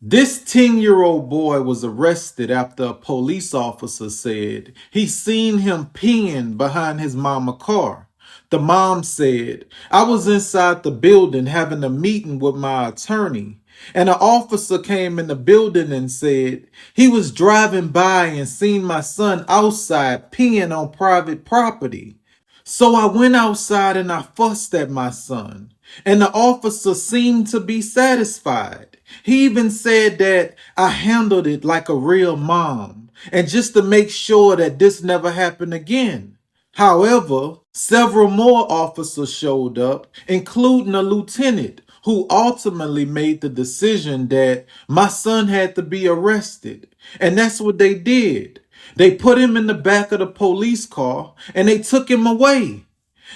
This 10-year-old boy was arrested after a police officer said he seen him peeing behind his mama's car. The mom said, "I was inside the building having a meeting with my attorney, and an officer came in the building and said he was driving by and seen my son outside peeing on private property. So I went outside and I fussed at my son, and the officer seemed to be satisfied. He even said that I handled it like a real mom, and just to make sure that this never happened again." However, several more officers showed up, including a lieutenant, who ultimately made the decision that my son had to be arrested. And that's what they did. They put him in the back of the police car and they took him away.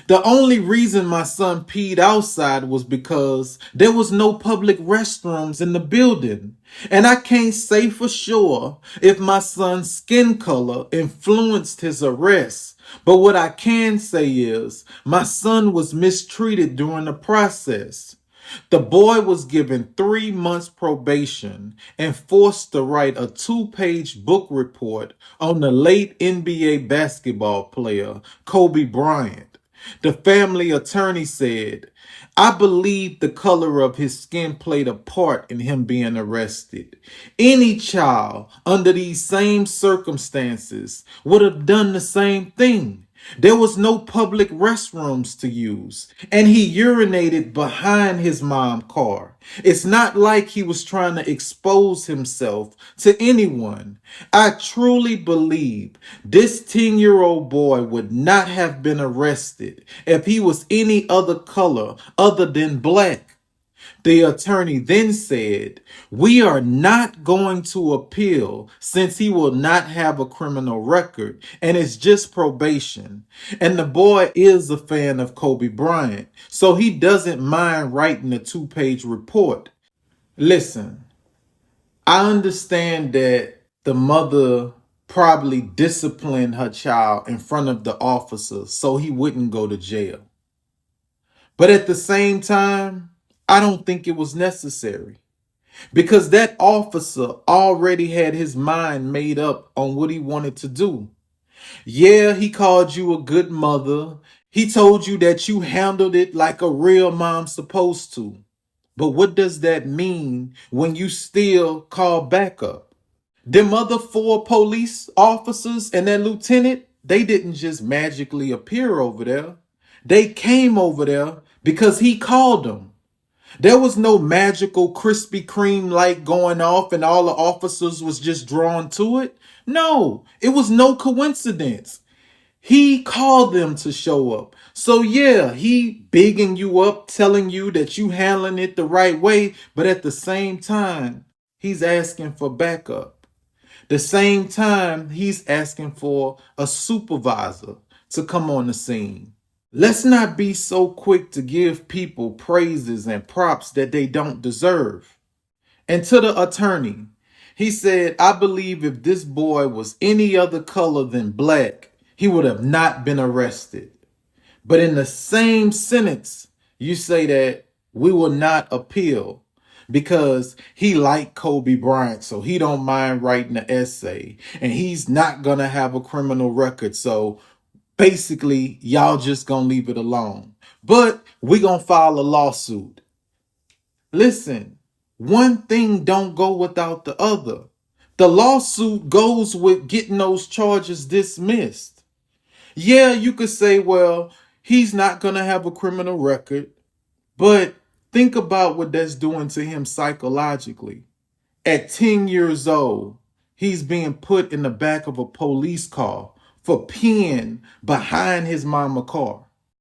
The only reason my son peed outside was because there was no public restrooms in the building. And I can't say for sure if my son's skin color influenced his arrest. But what I can say is my son was mistreated during the process. The boy was given 3 months probation and forced to write a 2-page book report on the late NBA basketball player Kobe Bryant. The family attorney said, "I believe the color of his skin played a part in him being arrested. Any child under these same circumstances would have done the same thing. There was no public restrooms to use, and he urinated behind his mom's car. It's not like he was trying to expose himself to anyone. I truly believe this 10-year-old boy would not have been arrested if he was any other color other than black." The attorney then said, "We are not going to appeal since he will not have a criminal record and it's just probation. And the boy is a fan of Kobe Bryant, so he doesn't mind writing a 2-page report." Listen, I understand that the mother probably disciplined her child in front of the officer so he wouldn't go to jail. But at the same time, I don't think it was necessary because that officer already had his mind made up on what he wanted to do. Yeah, he called you a good mother. He told you that you handled it like a real mom's supposed to. But what does that mean when you still call backup? Them other 4 police officers and that lieutenant, they didn't just magically appear over there. They came over there because he called them. There was no magical Krispy Kreme light going off and all the officers was just drawn to it. No, it was no coincidence. He called them to show up. So yeah, he bigging you up, telling you that you handling it the right way, but at the same time, he's asking for backup. The same time, he's asking for a supervisor to come on the scene. Let's not be so quick to give people praises and props that they don't deserve. And to the attorney, he said, "I believe if this boy was any other color than black, he would have not been arrested." But in the same sentence, you say that we will not appeal because he liked Kobe Bryant, so he don't mind writing an essay, and he's not going to have a criminal record, so basically, y'all just gonna leave it alone. But we gonna file a lawsuit. Listen, one thing don't go without the other. The lawsuit goes with getting those charges dismissed. Yeah, you could say, well, he's not gonna have a criminal record, but think about what that's doing to him psychologically. At 10 years old, he's being put in the back of a police car for peeing behind his mama's car.